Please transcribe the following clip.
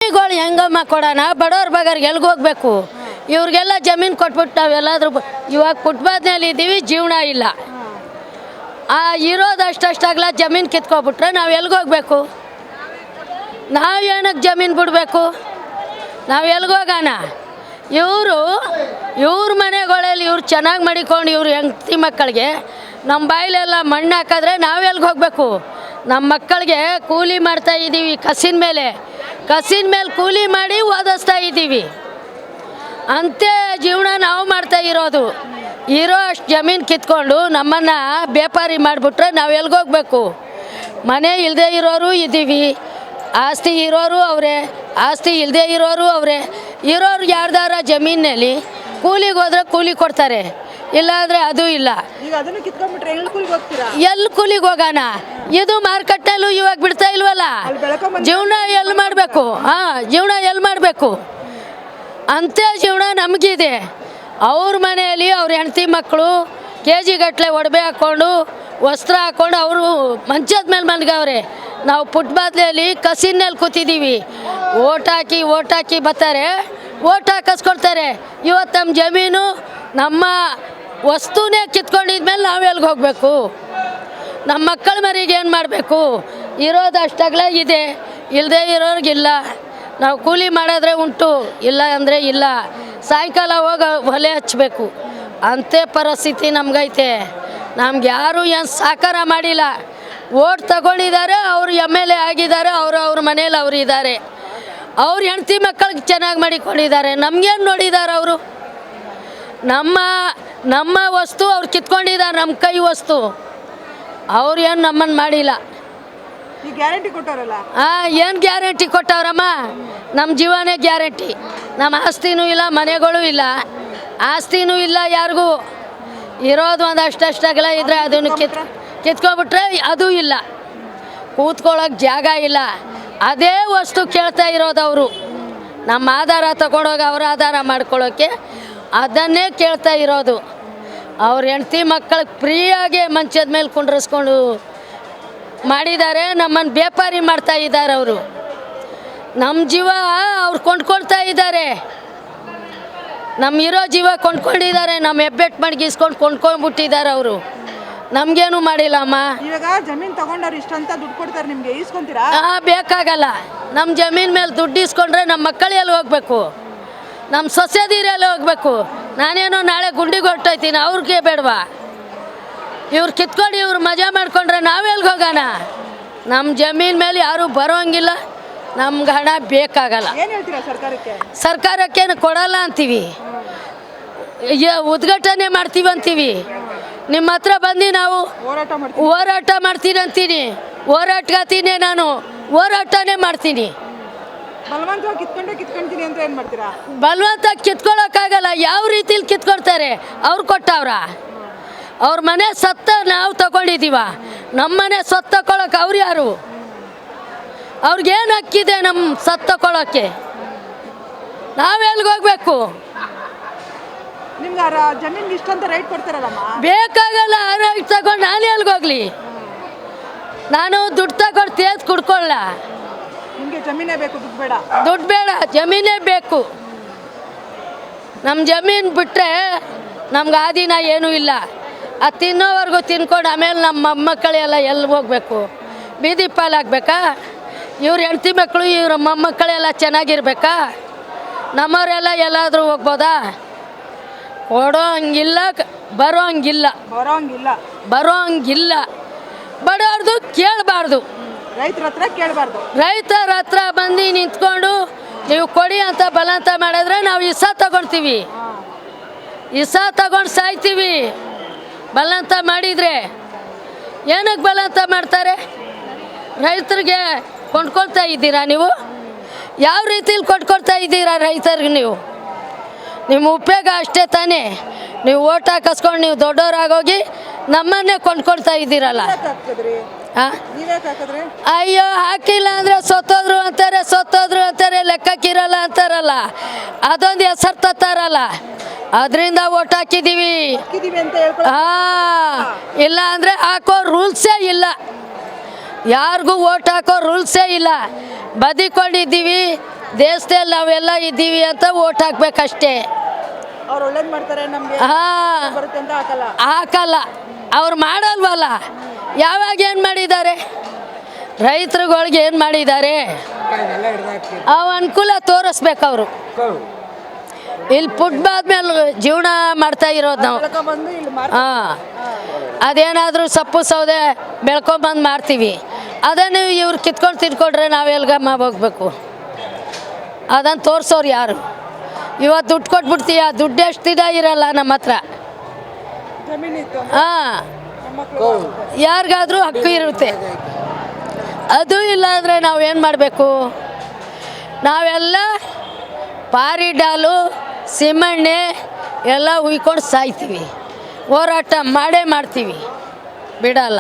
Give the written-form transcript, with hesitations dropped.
ಕೂಲಿಗಳು ಹೆಂಗಮ್ಮ ಕೊಡೋಣ, ಬಡವ್ರ ಬಗರ್ಗೆ ಎಲ್ಗೆ ಹೋಗ್ಬೇಕು? ಇವ್ರಿಗೆಲ್ಲ ಜಮೀನು ಕೊಟ್ಬಿಟ್ಟು ನಾವೆಲ್ಲಾದ್ರೂ ಇವಾಗ ಫುಟ್ಪಾತ್ನಲ್ಲಿ ಇದ್ದೀವಿ, ಜೀವನ ಇಲ್ಲ. ಇರೋದು ಅಷ್ಟಷ್ಟಾಗಲ ಜಮೀನು ಕಿತ್ಕೊಬಿಟ್ರೆ ನಾವು ಎಲ್ಗೆ ಹೋಗ್ಬೇಕು? ನಾವು ಏನಕ್ಕೆ ಜಮೀನು ಬಿಡಬೇಕು? ನಾವು ಎಲ್ಗೆ ಹೋಗೋಣ? ಇವ್ರ ಮನೆಗಳಲ್ಲಿ ಇವ್ರು ಚೆನ್ನಾಗಿ ಮಡಿಕೊಂಡು ಇವ್ರು ಹೆಂಡತಿ ಮಕ್ಕಳಿಗೆ ನಮ್ಮ ಬಾಯಿಲೆಲ್ಲ ಮಣ್ಣು ಹಾಕಿದ್ರೆ ನಾವು ಎಲ್ಗೆ ಹೋಗಬೇಕು? ನಮ್ಮ ಮಕ್ಕಳಿಗೆ ಕೂಲಿ ಮಾಡ್ತಾ ಇದ್ದೀವಿ, ಕಸಿನ ಮೇಲೆ ಕೂಲಿ ಮಾಡಿ ಓದಿಸ್ತಾ ಇದ್ದೀವಿ. ಅಂತೆ ಜೀವನ ನಾವು ಮಾಡ್ತಾ ಇರೋದು. ಅಷ್ಟು ಜಮೀನು ಕಿತ್ಕೊಂಡು ನಮ್ಮನ್ನು ವ್ಯಾಪಾರಿ ಮಾಡಿಬಿಟ್ರೆ ನಾವು ಎಲ್ಗೆ ಹೋಗ್ಬೇಕು? ಮನೆ ಇಲ್ಲದೆ ಇರೋರು ಇದ್ದೀವಿ, ಆಸ್ತಿ ಇರೋರು ಅವರೇ, ಆಸ್ತಿ ಇಲ್ಲದೆ ಇರೋರು ಅವರೇ. ಇರೋರು ಯಾರ್ದಾರ ಜಮೀನಲ್ಲಿ ಕೂಲಿಗೆ ಹೋದ್ರೆ ಕೂಲಿ ಕೊಡ್ತಾರೆ, ಇಲ್ಲಾಂದರೆ ಅದು ಇಲ್ಲ. ಎಲ್ಲಿ ಕೂಲಿಗೆ ಹೋಗೋಣ? ಇದು ಮಾರ್ಕೆಟ್ನಲ್ಲೂ ಇವಾಗ ಬಿಡ್ತಾ ಇಲ್ವಲ್ಲ. ಜೀವನ ಎಲ್ಲಿ ಮಾಡಬೇಕು? ಜೀವನ ಎಲ್ಲಿ ಮಾಡಬೇಕು? ಅಂತೆ ಜೀವನ ನಮಗಿದೆ. ಅವ್ರ ಮನೆಯಲ್ಲಿ ಅವ್ರ ಹೆಂಡತಿ ಮಕ್ಕಳು KG ಗಟ್ಟಲೆ ಒಡವೆ ಹಾಕ್ಕೊಂಡು ವಸ್ತ್ರ ಹಾಕ್ಕೊಂಡು ಅವರು ಮಂಚದ ಮೇಲೆ ಮಲ್ಗವ್ರೆ. ನಾವು ಫುಟ್ಪಾತ್ನಲ್ಲಿ ಕಸಿನಲ್ಲಿ ಕೂತಿದ್ದೀವಿ. ಓಟ್ ಹಾಕಿ ಬರ್ತಾರೆ, ಓಟ್ ಹಾಕಿಸ್ಕೊಳ್ತಾರೆ. ಇವತ್ತು ನಮ್ಮ ಜಮೀನು ನಮ್ಮ ವಸ್ತುನೇ ಕಿತ್ಕೊಂಡಿದ್ಮೇಲೆ ನಾವು ಎಲ್ಗೆ ಹೋಗಬೇಕು? ನಮ್ಮ ಮಕ್ಕಳ ಮರಿಗೆ ಏನು ಮಾಡಬೇಕು? ಇರೋದು ಅಷ್ಟಾಗಲೇ ಇದೆ, ಇಲ್ಲದೆ ಇರೋರಿಗಿಲ್ಲ. ನಾವು ಕೂಲಿ ಮಾಡಿದ್ರೆ ಉಂಟು, ಇಲ್ಲ ಅಂದರೆ ಇಲ್ಲ. ಸಾಯಂಕಾಲ ಹೋಗಿ ಒಲೆ ಹಚ್ಚಬೇಕು, ಅಂತೆ ಪರಿಸ್ಥಿತಿ ನಮಗೈತೆ. ನಮ್ಗೆ ಯಾರೂ ಏನು ಸಹಕಾರ ಮಾಡಿಲ್ಲ. ಓಟ್ ತಗೊಂಡಿದ್ದಾರೆ, ಅವರು MLA ಆಗಿದ್ದಾರೆ, ಅವ್ರ ಮನೇಲಿ ಅವರು ಇದ್ದಾರೆ. ಅವ್ರ ಹೆಂಡತಿ ಮಕ್ಕಳಿಗೆ ಚೆನ್ನಾಗಿ ಮಾಡಿಕೊಂಡಿದ್ದಾರೆ. ನಮಗೇನು ನೋಡಿದ್ದಾರೆ ಅವರು? ನಮ್ಮ ವಸ್ತು ಅವ್ರು ಕಿತ್ಕೊಂಡಿದ್ದಾರೆ, ನಮ್ಮ ಕೈ ವಸ್ತು. ಅವ್ರು ಏನು ನಮ್ಮನ್ನು ಮಾಡಿಲ್ಲ. ಏನು ಗ್ಯಾರಂಟಿ ಕೊಟ್ಟವ್ರಮ್ಮ? ನಮ್ಮ ಜೀವನೇ ಗ್ಯಾರಂಟಿ. ನಮ್ಮ ಆಸ್ತಿನೂ ಇಲ್ಲ, ಮನೆಗಳು ಇಲ್ಲ, ಆಸ್ತಿನೂ ಇಲ್ಲ ಯಾರಿಗೂ. ಇರೋದು ಒಂದು ಅಷ್ಟಗಲ ಇದ್ರೆ ಅದನ್ನು ಕಿತ್ಕೊಬಿಟ್ರೆ ಅದು ಇಲ್ಲ. ಕೂತ್ಕೊಳ್ಳೋಕೆ ಜಾಗ ಇಲ್ಲ. ಅದೇ ವಸ್ತು ಕೇಳ್ತಾ ಇರೋದು ಅವರು. ನಮ್ಮ ಆಧಾರ ತಗೊಂಡೋಗಿ ಅವ್ರ ಆಧಾರ ಮಾಡ್ಕೊಳ್ಳೋಕ್ಕೆ ಅದನ್ನೇ ಕೇಳ್ತಾ ಇರೋದು. ಅವ್ರ ಹೆಂಡತಿ ಮಕ್ಕಳಿಗೆ ಫ್ರೀಯಾಗಿ ಮಂಚದ ಮೇಲೆ ಕುಂಡ್ರಿಸ್ಕೊಂಡು ಮಾಡಿದ್ದಾರೆ. ನಮ್ಮನ್ನು ವ್ಯಾಪಾರಿ ಮಾಡ್ತಾ ಇದ್ದಾರೆ ಅವರು. ನಮ್ಮ ಜೀವ ಅವ್ರು ಕೊಂಡ್ಕೊಳ್ತಾ ಇದ್ದಾರೆ. ಇರೋ ಜೀವ ಕೊಂಡ್ಕೊಂಡಿದ್ದಾರೆ. ನಮ್ಮ ಹೆಬ್ಬೆಟ್ಟು ಮಡಗಿಸ್ಕೊಂಡು ಕೊಂಡ್ಕೊಂಡ್ಬಿಟ್ಟಿದ್ದಾರೆ ಅವರು. ನಮಗೇನು ಮಾಡಿಲ್ಲಮ್ಮ. ಇವಾಗ ಜಮೀನು ತಗೊಂಡವ್ರು ಇಷ್ಟಂತ ದುಡ್ಡು ಕೊಡ್ತಾರೆ, ನಿಮಗೆ ಇಸ್ಕೊಂತೀರಾ? ಬೇಕಾಗಲ್ಲ. ನಮ್ಮ ಜಮೀನು ಮೇಲೆ ದುಡ್ಡು ಇಸ್ಕೊಂಡ್ರೆ ನಮ್ಮ ಮಕ್ಕಳು ಎಲ್ಲಿ ಹೋಗ್ಬೇಕು? ನಮ್ಮ ಸೊಸೆದೀರೆಲ್ಲ ಹೋಗ್ಬೇಕು? ನಾನೇನೋ ನಾಳೆ ಗುಂಡಿಗೆ ಹೊರಟೋಯ್ತೀನಿ, ಅವ್ರಿಗೆ ಬೇಡವಾ? ಇವ್ರು ಕಿತ್ಕೊಂಡು ಇವ್ರು ಮಜಾ ಮಾಡ್ಕೊಂಡ್ರೆ ನಾವೆಲ್ಗೆ ಹೋಗೋಣ? ನಮ್ಮ ಜಮೀನು ಮೇಲೆ ಯಾರೂ ಬರೋಂಗಿಲ್ಲ. ನಮ್ಗೆ ಹಣ ಬೇಕಾಗಲ್ಲ. ಏನು ಹೇಳ್ತೀರಾ ಸರ್ಕಾರಕ್ಕೆ? ಸರ್ಕಾರಕ್ಕೇನು ಕೊಡಲ್ಲ ಅಂತೀವಿ, ಉದ್ಘಾಟನೆ ಮಾಡ್ತೀವಿ ಅಂತೀವಿ. ನಿಮ್ಮ ಹತ್ರ ಬಂದು ನಾವು ಹೋರಾಟ ಮಾಡ್ತೀನಿ ಅಂತೀನಿ. ಹೋರಾಟಗಾತೀನಿ ನಾನು, ಹೋರಾಟನೇ ಮಾಡ್ತೀನಿ. ಕಿತ್ಕೊಂತೀನಿ ಅಂತ ಏನು ಮಾಡ್ತೀರಾ? ಬಲವಂತ ಕಿತ್ಕೊಳ್ಳೋಕ್ಕಾಗಲ್ಲ. ಯಾವ ರೀತಿಲಿ ಕಿತ್ಕೊಳ್ತಾರೆ? ಅವ್ರು ಕೊಟ್ಟವ್ರ? ಅವ್ರ ಮನೆ ಸತ್ತ ನಾವು ತಗೊಂಡಿದ್ದೀವ. ನಮ್ಮ ಮನೆ ಸತ್ತು ತಗೊಳಕ್ಕೆ ಅವ್ರು ಯಾರು? ಅವ್ರಿಗೇನು ಹಕ್ಕಿದೆ ನಮ್ಮ ಸತ್ತು ತಗೊಳಕ್ಕೆ? ನಾವು ಎಲ್ಗೆ ಹೋಗ್ಬೇಕು? ನಿಮ್ಗೆ ಜಮೀನಿಗೆ ಇಷ್ಟಂತ ರೈಟ್ ಕೊಡ್ತಾರಲ್ಲಮ್ಮ? ಬೇಕಾಗಲ್ಲ. ರೈಟ್ ತಗೊಂಡು ನಾನು ಎಲ್ಗೆ ಹೋಗ್ಲಿ? ನಾನು ದುಡ್ಡು ತಗೊಂಡು ತೇಜ್ ಕುಡ್ಕೊಳ್ಳ. ನಿಮಗೆ ಜಮೀನೇ ಬೇಕು, ದುಡ್ಡು ಬೇಡ? ದುಡ್ಡು ಬೇಡ, ಜಮೀನೇ ಬೇಕು. ನಮ್ಮ ಜಮೀನು ಬಿಟ್ಟರೆ ನಮ್ಗೆ ಆದಿನ ಏನೂ ಇಲ್ಲ. ಅದು ತಿನ್ನೋವರೆಗೂ ತಿನ್ಕೊಂಡು ಆಮೇಲೆ ನಮ್ಮ ಮೊಮ್ಮಕ್ಕಳೆಲ್ಲ ಎಲ್ಲಿ ಹೋಗ್ಬೇಕು? ಬೀದಿ ಪಾಲಾಗಬೇಕಾ? ಇವ್ರ ಹೆಂಡತಿ ಮಕ್ಕಳು ಇವ್ರ ಮೊಮ್ಮಕ್ಕಳೆಲ್ಲ ಚೆನ್ನಾಗಿರ್ಬೇಕಾ? ನಮ್ಮವರೆಲ್ಲ ಎಲ್ಲಾದರೂ ಹೋಗ್ಬೋದಾ? ಕೊಡೋ ಹಂಗಿಲ್ಲ, ಬರೋ ಹಂಗಿಲ್ಲ. ಬಡವ್ರದು ಕೇಳಬಾರ್ದು, ರೈತರ ಹತ್ರ ಬಂದು ನಿಂತ್ಕೊಂಡು ನೀವು ಕೊಡಿ ಅಂತ ಬಲವಂತ ಮಾಡಿದ್ರೆ ನಾವು ಇಸ ತಗೊಳ್ತೀವಿ. ಇಸ ತಗೊಂಡು ಸಾಯ್ತೀವಿ ಬಲವಂತ ಮಾಡಿದರೆ. ಏನಕ್ಕೆ ಬಲವಂತ ಮಾಡ್ತಾರೆ? ರೈತರಿಗೆ ಕೊಂಡ್ಕೊಳ್ತಾ ಇದ್ದೀರಾ ನೀವು? ಯಾವ ರೀತಿಲಿ ಕೊಂಡ್ಕೊಳ್ತಾ ಇದ್ದೀರಾ ರೈತರಿಗೆ ನೀವು? ನಿಮ್ಮ ಉಪಯೋಗ ಅಷ್ಟೇ ತಾನೇ. ನೀವು ಓಟ್ ಹಾಕಿಸ್ಕೊಂಡು ನೀವು ದೊಡ್ಡವರಾಗೋಗಿ ನಮ್ಮನ್ನೇ ಕೊಂಡ್ಕೊಳ್ತಾ ಇದ್ದೀರಲ್ಲ. ಅಯ್ಯೋ ಹಾಕಿಲ್ಲ ಅಂದರೆ ಸತ್ತೋದ್ರು ಅಂತಾರೆ, ಲೆಕ್ಕಕ್ಕಿರಲ್ಲ ಅಂತಾರಲ್ಲ. ಅದೊಂದು ಹೆಸರು ತತ್ತಾರಲ್ಲ, ಅದರಿಂದ ಓಟ್ ಹಾಕಿದ್ದೀವಿ. ಇಲ್ಲ ಅಂದರೆ ಹಾಕೋ ರೂಲ್ಸೇ ಇಲ್ಲ. ಯಾರಿಗೂ ಓಟ್ ಹಾಕೋ ರೂಲ್ಸೇ ಇಲ್ಲ. ಬದಿಕೊಂಡಿದ್ದೀವಿ, ದೇಶದಲ್ಲಿ ನಾವೆಲ್ಲ ಇದ್ದೀವಿ ಅಂತ ಓಟ್ ಹಾಕ್ಬೇಕಷ್ಟೇ. ಅವ್ರು ಒಳ್ಳೇದು ಮಾಡ್ತಾರೆ ನಮಗೆ ಹಾಂ, ಬರುತ್ತೆ ಅಂತ ಹಾಕಲ್ಲ. ಹಾಕಲ್ಲ. ಅವ್ರು ಮಾಡಲ್ವಲ್ಲ. ಯಾವಾಗ ಏನು ಮಾಡಿದ್ದಾರೆ? ರೈತರುಗಳಿಗೆ ಏನು ಮಾಡಿದ್ದಾರೆ? ಅವು ಅನುಕೂಲ ತೋರಿಸ್ಬೇಕು ಅವರು. ಇಲ್ಲಿ ಫುಟ್ಪಾತ್ ಮೇಲೆ ಜೀವನ ಮಾಡ್ತಾ ಇರೋದು ನಾವು. ಬಂದು ಇಲ್ಲಿ ಹಾಂ, ಅದೇನಾದರೂ ಸೊಪ್ಪು ಸೌದೆ ಬೆಳ್ಕೊಂಬಂದು ಮಾಡ್ತೀವಿ. ಅದನ್ನು ಇವ್ರು ಕಿತ್ಕೊಂಡು ತಿನ್ಕೊಂಡ್ರೆ ನಾವೆಲ್ಗಮ್ಮ ಹೋಗ್ಬೇಕು? ಅದನ್ನು ತೋರಿಸೋರು ಯಾರು? ಇವತ್ತು ದುಡ್ಡು ಕೊಟ್ಬಿಡ್ತೀಯ, ದುಡ್ಡು ಎಷ್ಟು ದಿನ ಇರಲ್ಲ ನಮ್ಮ ಹತ್ರ. ಜಮೀನಿತ್ತು ಹಾಂ, ಯಾರಿಗಾದ್ರೂ ಹಕ್ಕು ಇರುತ್ತೆ. ಅದು ಇಲ್ಲ ಅಂದರೆ ನಾವೇನು ಮಾಡಬೇಕು? ನಾವೆಲ್ಲ ಪಾರಿಡಾಲು ಸಿಮೆಣ್ಣೆ ಎಲ್ಲ ಹುಯ್ಕೊಂಡು ಸಾಯ್ತೀವಿ. ಹೋರಾಟ ಮಾಡೇ ಮಾಡ್ತೀವಿ, ಬಿಡಲ್ಲ.